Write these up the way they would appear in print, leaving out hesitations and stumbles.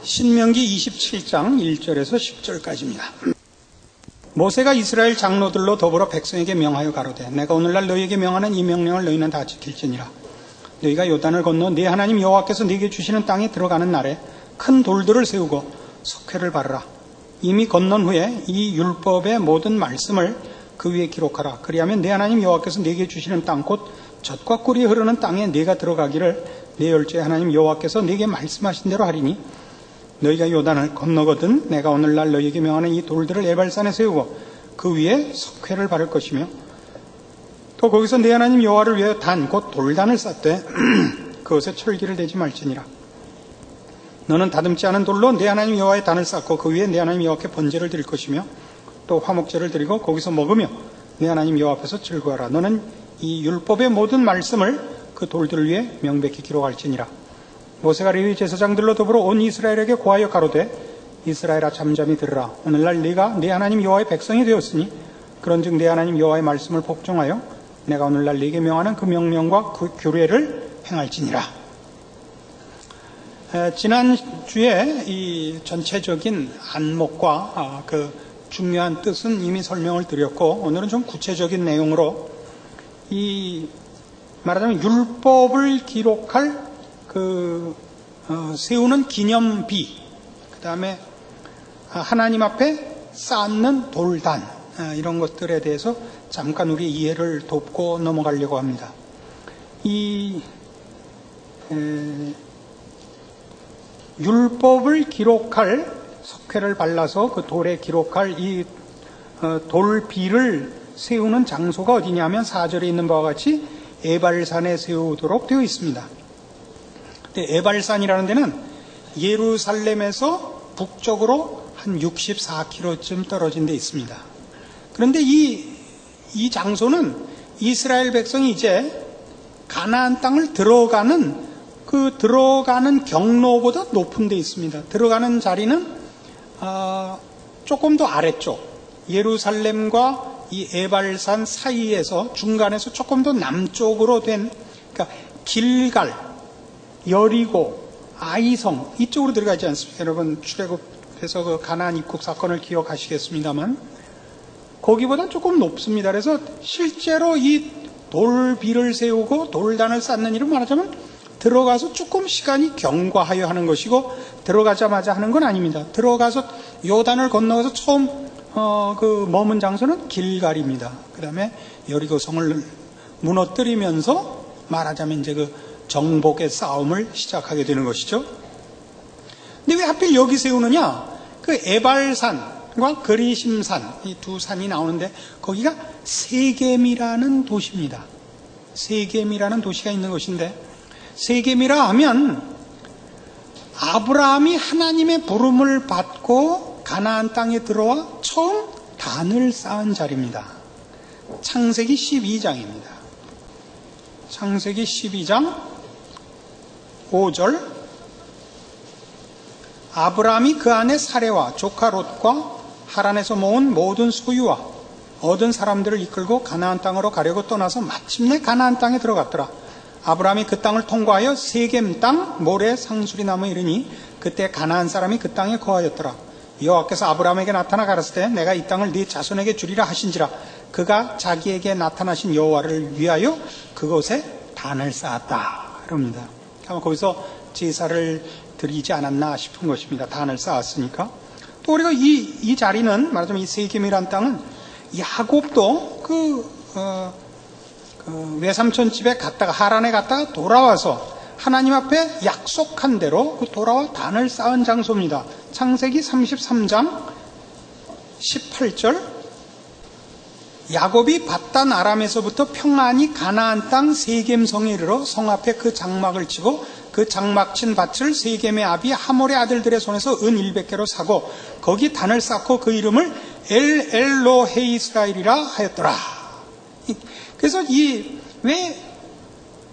신명기 27장 1절에서 10절까지입니다. 모세가 이스라엘 장로들로 더불어 백성에게 명하여 가로되 내가 오늘날 너희에게 명하는 이 명령을 너희는 다 지킬지니라. 너희가 요단을 건너 네 하나님 여호와께서 네게 주시는 땅에 들어가는 날에 큰 돌들을 세우고 석회를 바르라. 이미 건넌 후에 이 율법의 모든 말씀을 그 위에 기록하라. 그리하면 네 하나님 여호와께서 네게 주시는 땅 곧 젖과 꿀이 흐르는 땅에 네가 들어가기를 네 열조의 하나님 여호와께서 네게 말씀하신 대로 하리니 너희가 요단을 건너거든 내가 오늘날 너희에게 명하는 이 돌들을 에발산에 세우고 그 위에 석회를 바를 것이며 또 거기서 네 하나님 여호와를 위하여 단 곧 돌단을 쌓되 그것에 철기를 대지 말지니라. 너는 다듬지 않은 돌로 네 하나님 여호와의 단을 쌓고 그 위에 네 하나님 여호와께 번제를 드릴 것이며 또 화목제를 드리고 거기서 먹으며 네 하나님 여호와 앞에서 즐거워하라. 너는 이 율법의 모든 말씀을 그 돌들 위에 명백히 기록할지니라. 모세가 레위 제사장들로 더불어 온 이스라엘에게 고하여 가로되 이스라엘아 잠잠히 들으라. 오늘날 네가 네 하나님 여호와의 백성이 되었으니 그런즉 네 하나님 여호와의 말씀을 복종하여 내가 오늘날 네게 명하는 그 명령과 그 규례를 행할지니라. 지난주에 이 전체적인 안목과 그 중요한 뜻은 이미 설명을 드렸고 오늘은 좀 구체적인 내용으로 이 말하자면 율법을 기록할 세우는 기념비, 그 다음에 하나님 앞에 쌓는 돌단, 이런 것들에 대해서 잠깐 우리 이해를 돕고 넘어가려고 합니다. 율법을 기록할 석회를 발라서 그 돌에 기록할 이 돌비를 세우는 장소가 어디냐면 4절에 있는 바와 같이 에발산에 세우도록 되어 있습니다. 에발산이라는 데는 예루살렘에서 북쪽으로 한 64km쯤 떨어진 데 있습니다. 그런데 이 장소는 이스라엘 백성이 이제 가나안 땅을 들어가는 경로보다 높은 데 있습니다. 들어가는 자리는 조금 더 아래쪽, 예루살렘과 이 에발산 사이에서 중간에서 조금 더 남쪽으로 된, 그러니까 길갈, 여리고, 아이성 이쪽으로 들어가지 않습니까? 여러분 출애굽에서 그 가나안 입국 사건을 기억하시겠습니다만 거기보다 조금 높습니다. 그래서 실제로 이 돌비를 세우고 돌단을 쌓는 일은 말하자면 들어가서 조금 시간이 경과하여 하는 것이고 들어가자마자 하는 건 아닙니다. 들어가서 요단을 건너가서 처음 머문 장소는 길갈입니다. 그 다음에 여리고성을 무너뜨리면서 말하자면 이제 그 정복의 싸움을 시작하게 되는 것이죠. 근데 왜 하필 여기 세우느냐? 그 에발산과 그리심산, 이 두 산이 나오는데 거기가 세겜이라는 도시입니다. 세겜이라는 도시가 있는 것인데 세겜이라 하면 아브라함이 하나님의 부름을 받고 가나안 땅에 들어와 처음 단을 쌓은 자리입니다. 창세기 12장입니다. 창세기 12장 5절 아브라함이 그 안에 사레와 조카 롯과 하란에서 모은 모든 소유와 얻은 사람들을 이끌고 가나안 땅으로 가려고 떠나서 마침내 가나안 땅에 들어갔더라. 아브라함이 그 땅을 통과하여 세겜 땅 모래 상수리 나무에 이르니 그때 가나안 사람이 그 땅에 거하였더라. 여호와께서 아브라함에게 나타나 가라사대 내가 이 땅을 네 자손에게 주리라 하신지라. 그가 자기에게 나타나신 여호와를 위하여 그곳에 단을 쌓았다. 그럽니다. 아마 거기서 제사를 드리지 않았나 싶은 것입니다. 단을 쌓았으니까. 또 우리가 이 자리는 말하자면 이 세겜이란 땅은 야곱도 외삼촌 집에 갔다가 하란에 갔다가 돌아와서 하나님 앞에 약속한 대로 돌아와 단을 쌓은 장소입니다. 창세기 33장 18절 야곱이 밧단 아람에서부터 평안히 가나안 땅 세겜성에 이르러 성 앞에 그 장막을 치고 그 장막 친 밭을 세겜의 아비 하몰의 아들들의 손에서 은 100개로 사고 거기 단을 쌓고 그 이름을 엘로헤 이스라엘이라 하였더라. 그래서 왜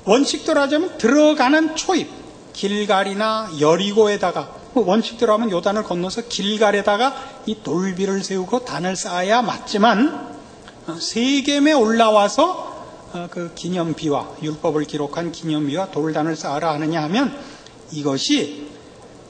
원칙대로 하자면 들어가는 초입 길갈이나 여리고에다가 원칙대로 하면 요단을 건너서 길갈에다가 이 돌비를 세우고 단을 쌓아야 맞지만 세겜에 올라와서 그 기념비와 율법을 기록한 기념비와 돌단을 쌓으라 하느냐 하면 이것이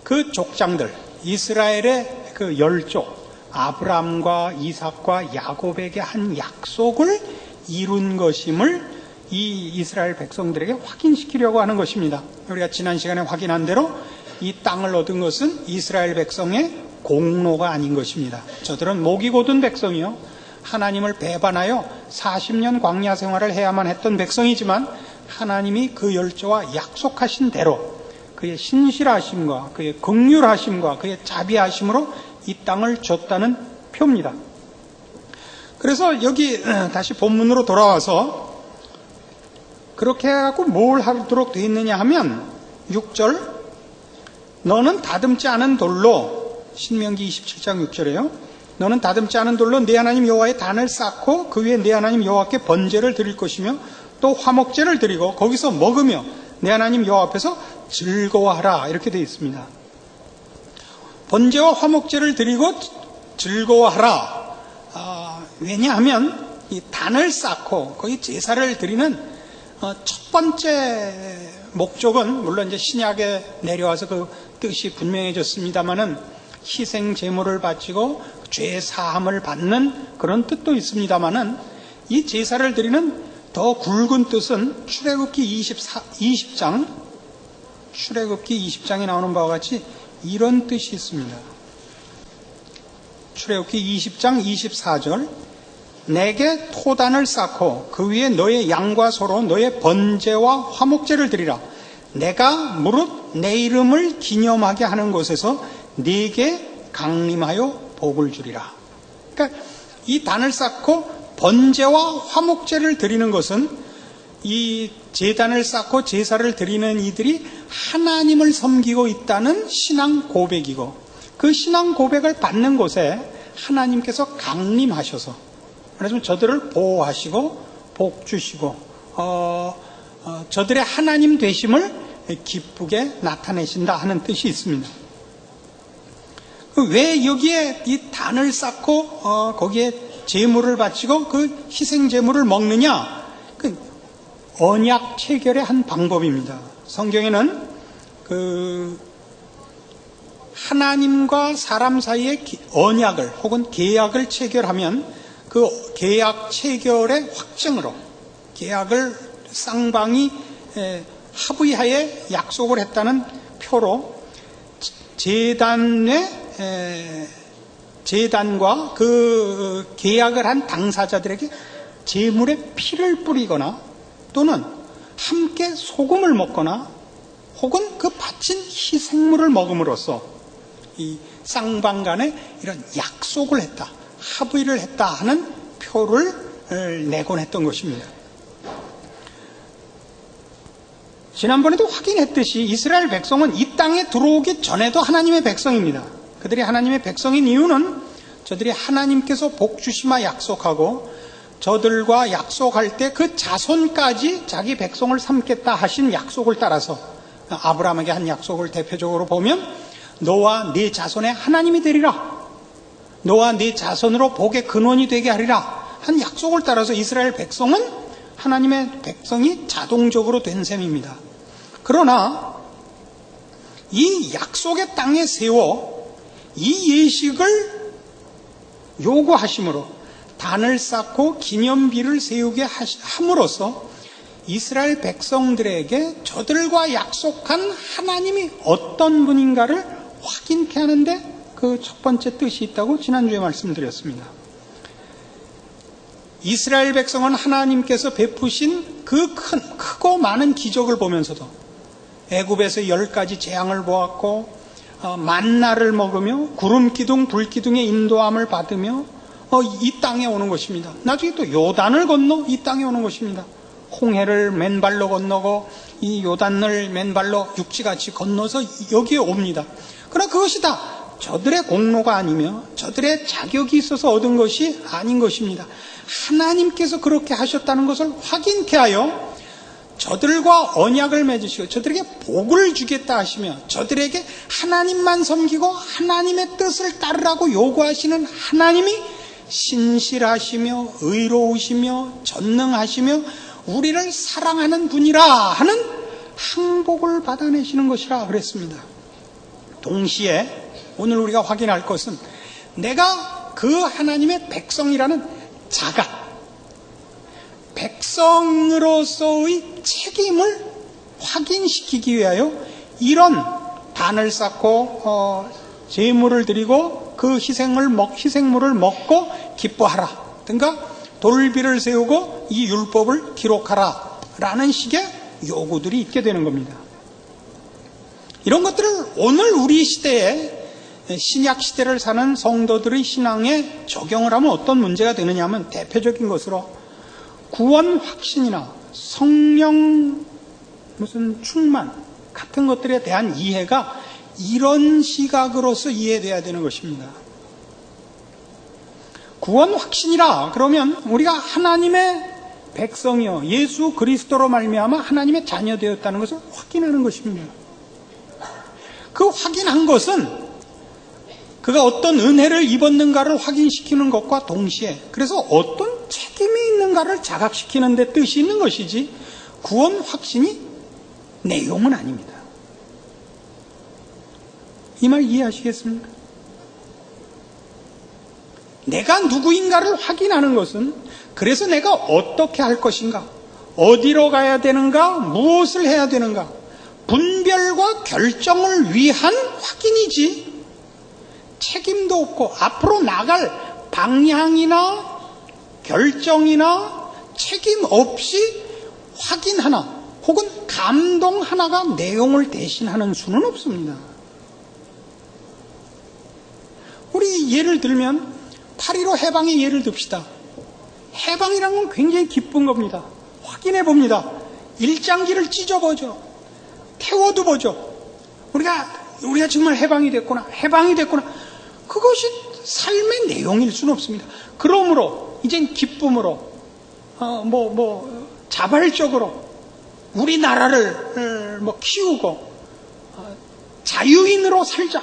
그 족장들, 이스라엘의 그 열족, 아브람과 이삭과 야곱에게 한 약속을 이룬 것임을 이 이스라엘 백성들에게 확인시키려고 하는 것입니다. 우리가 지난 시간에 확인한 대로 이 땅을 얻은 것은 이스라엘 백성의 공로가 아닌 것입니다. 저들은 목이 곧은 백성이요, 하나님을 배반하여 40년 광야 생활을 해야만 했던 백성이지만 하나님이 그 열조와 약속하신 대로 그의 신실하심과 그의 긍휼하심과 그의 자비하심으로 이 땅을 줬다는 표입니다. 그래서 여기 다시 본문으로 돌아와서 그렇게 해갖고 뭘 하도록 되어 있느냐 하면 6절, 너는 다듬지 않은 돌로, 신명기 27장 6절에요. 너는 다듬지 않은 돌로 네 하나님 여호와의 단을 쌓고 그 위에 네 하나님 여호와께 번제를 드릴 것이며 또 화목제를 드리고 거기서 먹으며 네 하나님 여호와 앞에서 즐거워하라, 이렇게 되어 있습니다. 번제와 화목제를 드리고 즐거워하라. 왜냐하면 이 단을 쌓고 거기 제사를 드리는 첫 번째 목적은, 물론 이제 신약에 내려와서 그 뜻이 분명해졌습니다만은 희생 제물을 바치고 죄 사함을 받는 그런 뜻도 있습니다만은 이 제사를 드리는 더 굵은 뜻은 출애굽기 20장에 나오는 바와 같이 이런 뜻이 있습니다. 출애굽기 20장 24절, 내게 토단을 쌓고 그 위에 너의 양과 소로 너의 번제와 화목제를 드리라. 내가 무릇 내 이름을 기념하게 하는 곳에서 네게 강림하여 복을 주리라. 그러니까 이 단을 쌓고 번제와 화목제를 드리는 것은 이 제단을 쌓고 제사를 드리는 이들이 하나님을 섬기고 있다는 신앙 고백이고, 그 신앙 고백을 받는 곳에 하나님께서 강림하셔서, 그래서 저들을 보호하시고 복 주시고 저들의 하나님 되심을 기쁘게 나타내신다 하는 뜻이 있습니다. 왜 여기에 이 단을 쌓고 거기에 제물을 바치고 그 희생 제물을 먹느냐? 그 언약 체결의 한 방법입니다. 성경에는 그 하나님과 사람 사이의 언약을 혹은 계약을 체결하면 그 계약 체결의 확증으로, 계약을 쌍방이 합의하에 약속을 했다는 표로 제단과 그 계약을 한 당사자들에게 제물의 피를 뿌리거나 또는 함께 소금을 먹거나 혹은 그 바친 희생물을 먹음으로써 이 쌍방 간에 이런 약속을 했다, 합의를 했다 하는 표를 내곤 했던 것입니다. 지난번에도 확인했듯이 이스라엘 백성은 이 땅에 들어오기 전에도 하나님의 백성입니다. 그들이 하나님의 백성인 이유는 저들이 하나님께서 복 주시마 약속하고 저들과 약속할 때 그 자손까지 자기 백성을 삼겠다 하신 약속을 따라서, 아브라함에게 한 약속을 대표적으로 보면 너와 네 자손의 하나님이 되리라, 너와 네 자손으로 복의 근원이 되게 하리라 한 약속을 따라서 이스라엘 백성은 하나님의 백성이 자동적으로 된 셈입니다. 그러나 이 약속의 땅에 세워 이 예식을 요구하심으로 단을 쌓고 기념비를 세우게 함으로써 이스라엘 백성들에게 저들과 약속한 하나님이 어떤 분인가를 확인케 하는데 그 첫 번째 뜻이 있다고 지난주에 말씀드렸습니다. 이스라엘 백성은 하나님께서 베푸신 그 크고 많은 기적을 보면서도 애굽에서 10가지 재앙을 보았고 만나를 먹으며 구름 기둥 불 기둥의 인도함을 받으며 이 땅에 오는 것입니다. 나중에 또 요단을 건너 이 땅에 오는 것입니다. 홍해를 맨발로 건너고 이 요단을 맨발로 육지같이 건너서 여기에 옵니다. 그러나 그것이 다 저들의 공로가 아니며 저들의 자격이 있어서 얻은 것이 아닌 것입니다. 하나님께서 그렇게 하셨다는 것을 확인케 하여 저들과 언약을 맺으시고 저들에게 복을 주겠다 하시며 저들에게 하나님만 섬기고 하나님의 뜻을 따르라고 요구하시는 하나님이 신실하시며 의로우시며 전능하시며 우리를 사랑하는 분이라 하는 항복을 받아내시는 것이라 그랬습니다. 동시에 오늘 우리가 확인할 것은 내가 그 하나님의 백성이라는 자가 백성으로서의 책임을 확인시키기 위하여 이런 단을 쌓고 제물을 드리고 그 희생물을 먹고 기뻐하라든가 돌비를 세우고 이 율법을 기록하라 라는 식의 요구들이 있게 되는 겁니다. 이런 것들을 오늘 우리 시대에 신약 시대를 사는 성도들의 신앙에 적용을 하면 어떤 문제가 되느냐 하면 대표적인 것으로 구원 확신이나 성령 무슨 충만 같은 것들에 대한 이해가 이런 시각으로서 이해돼야 되는 것입니다. 구원 확신이라 그러면 우리가 하나님의 백성이요 예수 그리스도로 말미암아 하나님의 자녀 되었다는 것을 확인하는 것입니다. 그 확인한 것은 그가 어떤 은혜를 입었는가를 확인시키는 것과 동시에 그래서 어떤 책임이 있는가를 자각시키는 데 뜻이 있는 것이지 구원 확신이 내용은 아닙니다. 이 말 이해하시겠습니까? 내가 누구인가를 확인하는 것은 그래서 내가 어떻게 할 것인가, 어디로 가야 되는가, 무엇을 해야 되는가 분별과 결정을 위한 확인이지 책임도 없고 앞으로 나갈 방향이나 결정이나 책임 없이 확인 하나 혹은 감동 하나가 내용을 대신하는 수는 없습니다. 우리 예를 들면 8.15 해방의 예를 듭시다. 해방이라는 건 굉장히 기쁜 겁니다. 확인해 봅니다. 일장기를 찢어보죠. 태워도 보죠. 우리가 정말 해방이 됐구나. 그것이 삶의 내용일 수는 없습니다. 그러므로 이젠 기쁨으로 자발적으로 우리나라를 키우고 자유인으로 살자.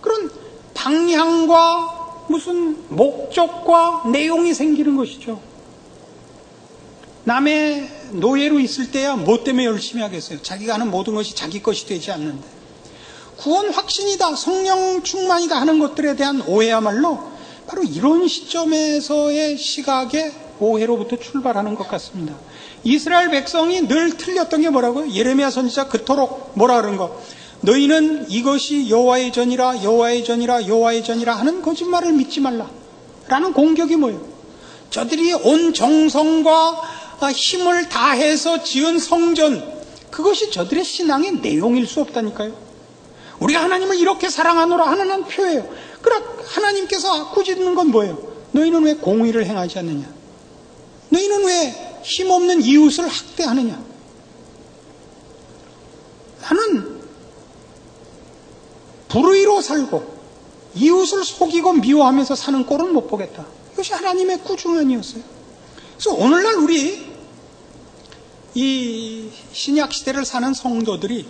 그런 방향과 무슨 목적과 내용이 생기는 것이죠. 남의 노예로 있을 때야 뭐 때문에 열심히 하겠어요? 자기가 하는 모든 것이 자기 것이 되지 않는데. 구원 확신이다, 성령 충만이다 하는 것들에 대한 오해야말로 바로 이런 시점에서의 시각의 오해로부터 출발하는 것 같습니다. 이스라엘 백성이 늘 틀렸던 게 뭐라고요? 예레미야 선지자 그토록 뭐라 그런 거? 너희는 이것이 여호와의 전이라 하는 거짓말을 믿지 말라 라는 공격이 뭐예요? 저들이 온 정성과 힘을 다해서 지은 성전, 그것이 저들의 신앙의 내용일 수 없다니까요. 우리가 하나님을 이렇게 사랑하노라 하는 표예요. 그러나 하나님께서 꾸짖는 건 뭐예요? 너희는 왜 공의를 행하지 않느냐? 너희는 왜 힘없는 이웃을 학대하느냐? 나는 불의로 살고 이웃을 속이고 미워하면서 사는 꼴은 못 보겠다. 이것이 하나님의 꾸중안이었어요. 그래서 오늘날 우리 이 신약 시대를 사는 성도들이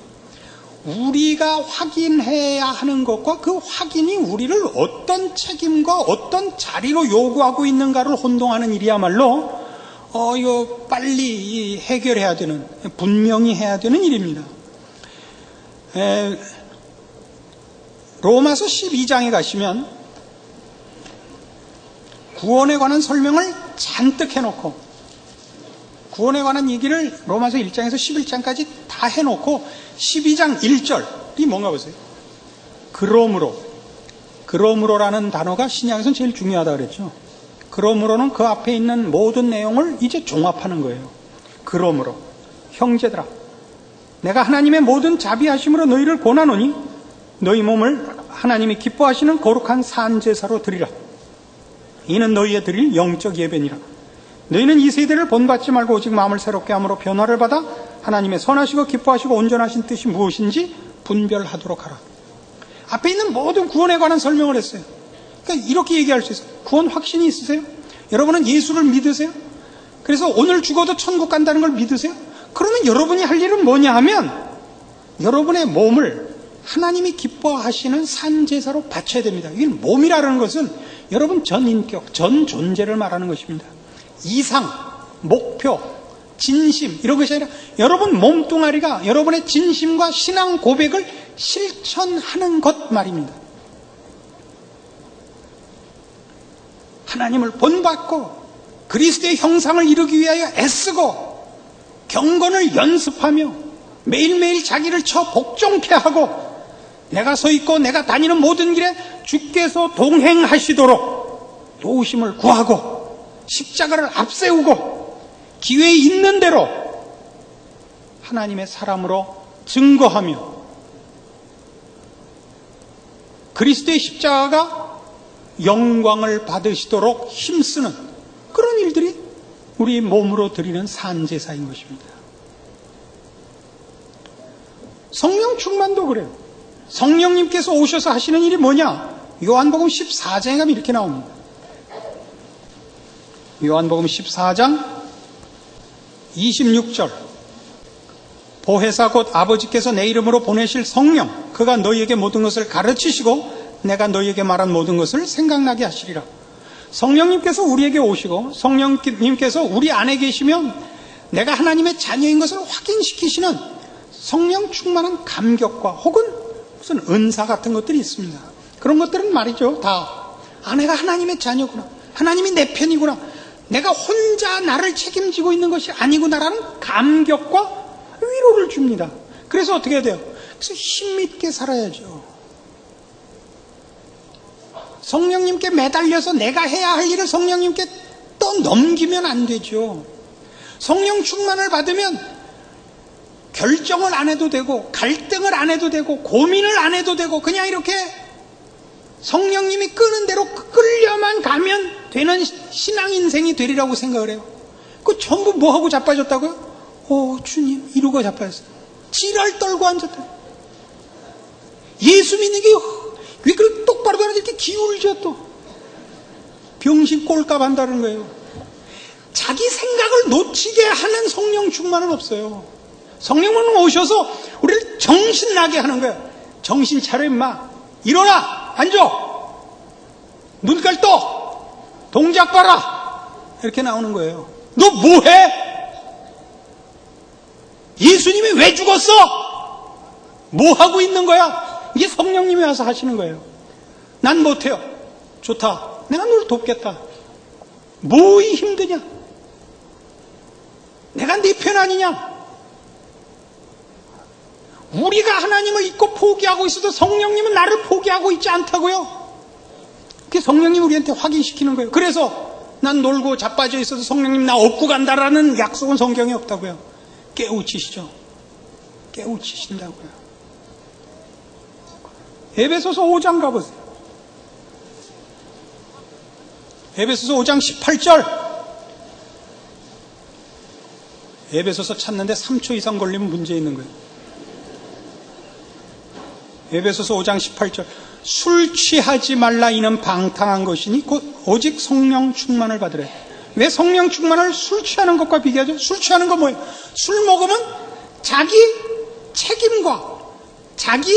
우리가 확인해야 하는 것과 그 확인이 우리를 어떤 책임과 어떤 자리로 요구하고 있는가를 혼동하는 일이야말로 이거 빨리 해결해야 되는, 분명히 해야 되는 일입니다. 로마서 12장에 가시면 구원에 관한 설명을 잔뜩 해놓고 구원에 관한 얘기를 로마서 1장에서 11장까지 다 해놓고 12장 1절이 뭔가 보세요. 그러므로라는 단어가 신약에서는 제일 중요하다고 그랬죠. 그러므로는 그 앞에 있는 모든 내용을 이제 종합하는 거예요. 그러므로 형제들아, 내가 하나님의 모든 자비하심으로 너희를 권하노니 너희 몸을 하나님이 기뻐하시는 거룩한 산제사로 드리라. 이는 너희의 드릴 영적 예배니라. 너희는 이 세대를 본받지 말고 오직 마음을 새롭게 함으로 변화를 받아 하나님의 선하시고 기뻐하시고 온전하신 뜻이 무엇인지 분별하도록 하라. 앞에 있는 모든 구원에 관한 설명을 했어요. 그러니까 이렇게 얘기할 수 있어요. 구원 확신이 있으세요? 여러분은 예수를 믿으세요? 그래서 오늘 죽어도 천국 간다는 걸 믿으세요? 그러면 여러분이 할 일은 뭐냐 하면 여러분의 몸을 하나님이 기뻐하시는 산제사로 바쳐야 됩니다. 이 몸이라는 것은 여러분 전 인격, 전 존재를 말하는 것입니다. 이상, 목표, 진심 이런 것이 아니라 여러분 몸뚱아리가 여러분의 진심과 신앙 고백을 실천하는 것 말입니다. 하나님을 본받고 그리스도의 형상을 이루기 위하여 애쓰고 경건을 연습하며 매일매일 자기를 쳐 복종케 하고 내가 서 있고 내가 다니는 모든 길에 주께서 동행하시도록 도우심을 구하고 십자가를 앞세우고 기회에 있는 대로 하나님의 사람으로 증거하며 그리스도의 십자가가 영광을 받으시도록 힘쓰는 그런 일들이 우리 몸으로 드리는 산제사인 것입니다. 성령 충만도 그래요. 성령님께서 오셔서 하시는 일이 뭐냐? 요한복음 14장에 가면 이렇게 나옵니다. 요한복음 14장 26절 보혜사 곧 아버지께서 내 이름으로 보내실 성령 그가 너희에게 모든 것을 가르치시고 내가 너희에게 말한 모든 것을 생각나게 하시리라. 성령님께서 우리에게 오시고 성령님께서 우리 안에 계시면 내가 하나님의 자녀인 것을 확인시키시는 성령 충만한 감격과 혹은 무슨 은사 같은 것들이 있습니다. 그런 것들은 말이죠. 다 내가 하나님의 자녀구나. 하나님이 내 편이구나. 내가 혼자 나를 책임지고 있는 것이 아니구나라는 감격과 위로를 줍니다. 그래서 어떻게 해야 돼요? 그래서 힘있게 살아야죠. 성령님께 매달려서 내가 해야 할 일을 성령님께 또 넘기면 안 되죠. 성령 충만을 받으면 결정을 안 해도 되고 갈등을 안 해도 되고 고민을 안 해도 되고 그냥 이렇게 성령님이 끄는 대로 끌려만 가면 되는 신앙 인생이 되리라고 생각을 해요. 그 전부 뭐하고 자빠졌다고요? 주님 이러고 자빠졌어요. 지랄 떨고 앉았다. 예수 믿는 게 왜 그렇게 똑바로 가는지 이렇게 기울죠 또. 병신 꼴값 한다는 거예요. 자기 생각을 놓치게 하는 성령 충만은 없어요. 성령은 오셔서 우리를 정신 나게 하는 거예요. 정신 차려 임마. 일어나. 앉아. 눈깔 떠. 동작 봐라. 이렇게 나오는 거예요. 너 뭐해? 예수님이 왜 죽었어? 뭐 하고 있는 거야? 이게 성령님이 와서 하시는 거예요. 난 못해요. 좋다. 내가 널 돕겠다. 뭐이 힘드냐? 내가 네 편 아니냐? 우리가 하나님을 잊고 포기하고 있어도 성령님은 나를 포기하고 있지 않다고요. 그게 성령님이 우리한테 확인시키는 거예요. 그래서 난 놀고 자빠져 있어도 성령님 나 업고 간다라는 약속은 성경에 없다고요. 깨우치시죠. 깨우치신다고요. 에베소서 5장 가보세요. 에베소서 5장 18절. 에베소서 찾는데 3초 이상 걸리면 문제 있는 거예요. 에베소서 5장 18절. 술 취하지 말라 이는 방탕한 것이니 곧 오직 성령 충만을 받으래. 왜 성령 충만을 술 취하는 것과 비교하죠? 술 취하는 건 뭐예요? 술 먹으면 자기 책임과 자기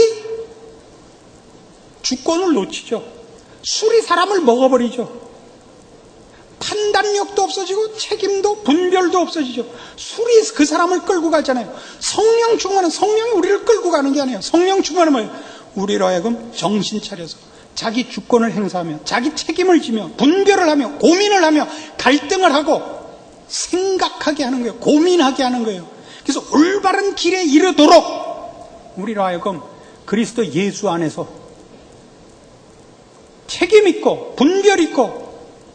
주권을 놓치죠. 술이 사람을 먹어버리죠. 판단력도 없어지고 책임도 분별도 없어지죠. 술이 그 사람을 끌고 가잖아요. 성령 충만은 성령이 우리를 끌고 가는 게 아니에요. 성령 충만은 뭐예요? 우리로 하여금 정신 차려서 자기 주권을 행사하며 자기 책임을 지며 분별을 하며 고민을 하며 갈등을 하고 생각하게 하는 거예요. 고민하게 하는 거예요. 그래서 올바른 길에 이르도록 우리로 하여금 그리스도 예수 안에서 책임 있고 분별 있고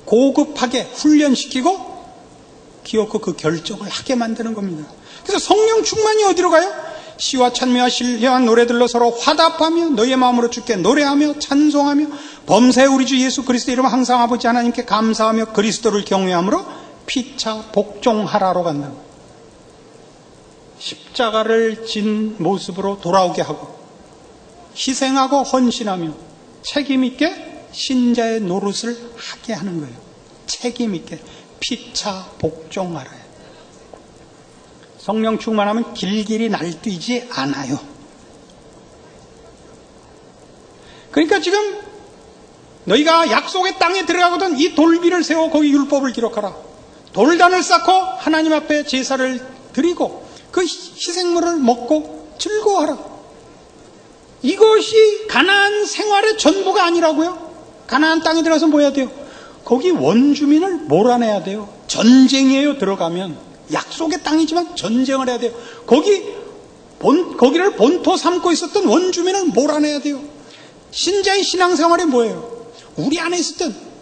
고급하게 훈련시키고 기어코 그 결정을 하게 만드는 겁니다. 그래서 성령 충만이 어디로 가요? 시와 찬미와 신령한 노래들로 서로 화답하며 너희의 마음으로 주께 노래하며 찬송하며 범사에 우리 주 예수 그리스도 이름 항상 아버지 하나님께 감사하며 그리스도를 경외함으로 피차 복종하라로 간다. 십자가를 진 모습으로 돌아오게 하고 희생하고 헌신하며 책임 있게 신자의 노릇을 하게 하는 거예요. 책임 있게 피차 복종하라요. 성령 충만하면 길길이 날뛰지 않아요. 그러니까 지금 너희가 약속의 땅에 들어가거든 이 돌비를 세워 거기 율법을 기록하라. 돌단을 쌓고 하나님 앞에 제사를 드리고 그 희생물을 먹고 즐거워하라. 이것이 가나안 생활의 전부가 아니라고요? 가나안 땅에 들어가서 뭐 해야 돼요? 거기 원주민을 몰아내야 돼요. 전쟁이에요. 들어가면 약속의 땅이지만 전쟁을 해야 돼요. 거기를 본토 삼고 있었던 원주민을 몰아내야 돼요. 신자의 신앙생활이 뭐예요? 우리 안에 있었던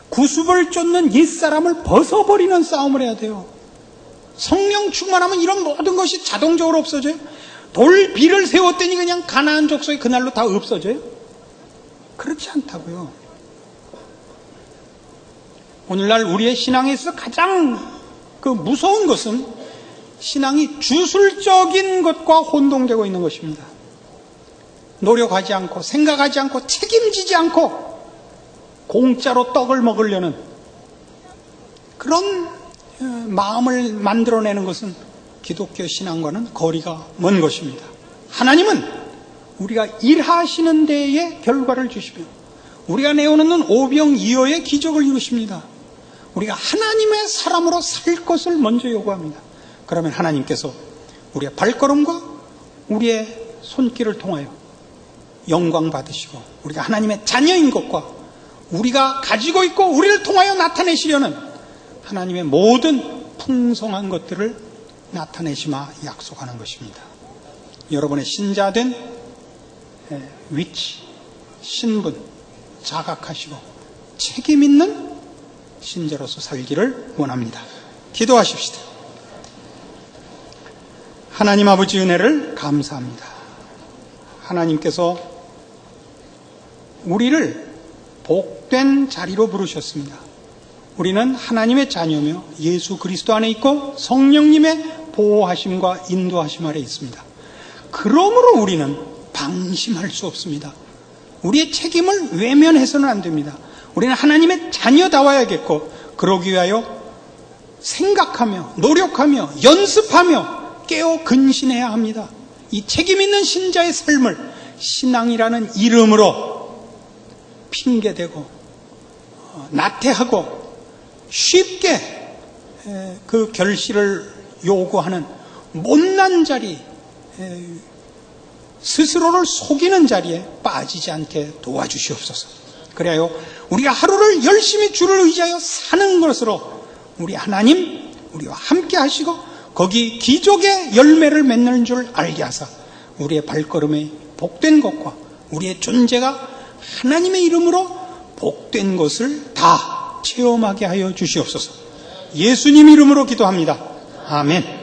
구습을 쫓는 옛사람을 벗어버리는 싸움을 해야 돼요. 성령 충만하면 이런 모든 것이 자동적으로 없어져요? 돌비를 세웠더니 그냥 가나안 족속이 그날로 다 없어져요? 그렇지 않다고요. 오늘날 우리의 신앙에 있어서 가장 무서운 것은 신앙이 주술적인 것과 혼동되고 있는 것입니다. 노력하지 않고 생각하지 않고 책임지지 않고 공짜로 떡을 먹으려는 그런 마음을 만들어내는 것은 기독교 신앙과는 거리가 먼 것입니다. 하나님은 우리가 일하시는 데에 결과를 주시며 우리가 내어놓는 오병이어의 기적을 이루십니다. 우리가 하나님의 사람으로 살 것을 먼저 요구합니다. 그러면 하나님께서 우리의 발걸음과 우리의 손길을 통하여 영광 받으시고 우리가 하나님의 자녀인 것과 우리가 가지고 있고 우리를 통하여 나타내시려는 하나님의 모든 풍성한 것들을 나타내시마 약속하는 것입니다. 여러분의 신자된 위치, 신분 자각하시고 책임 있는 신자로서 살기를 원합니다. 기도하십시다. 하나님 아버지 은혜를 감사합니다. 하나님께서 우리를 복된 자리로 부르셨습니다. 우리는 하나님의 자녀며 예수 그리스도 안에 있고 성령님의 보호하심과 인도하심 아래 있습니다. 그러므로 우리는 방심할 수 없습니다. 우리의 책임을 외면해서는 안 됩니다. 우리는 하나님의 자녀다워야겠고 그러기 위하여 생각하며 노력하며 연습하며 깨어 근신해야 합니다. 이 책임 있는 신자의 삶을 신앙이라는 이름으로 핑계대고 나태하고 쉽게 그 결실을 요구하는 못난 자리, 스스로를 속이는 자리에 빠지지 않게 도와주시옵소서. 그래야 우리가 하루를 열심히 주를 의지하여 사는 것으로 우리 하나님 우리와 함께 하시고 거기 기적의 열매를 맺는 줄 알게 하사 우리의 발걸음에 복된 것과 우리의 존재가 하나님의 이름으로 복된 것을 다 체험하게 하여 주시옵소서. 예수님 이름으로 기도합니다. 아멘.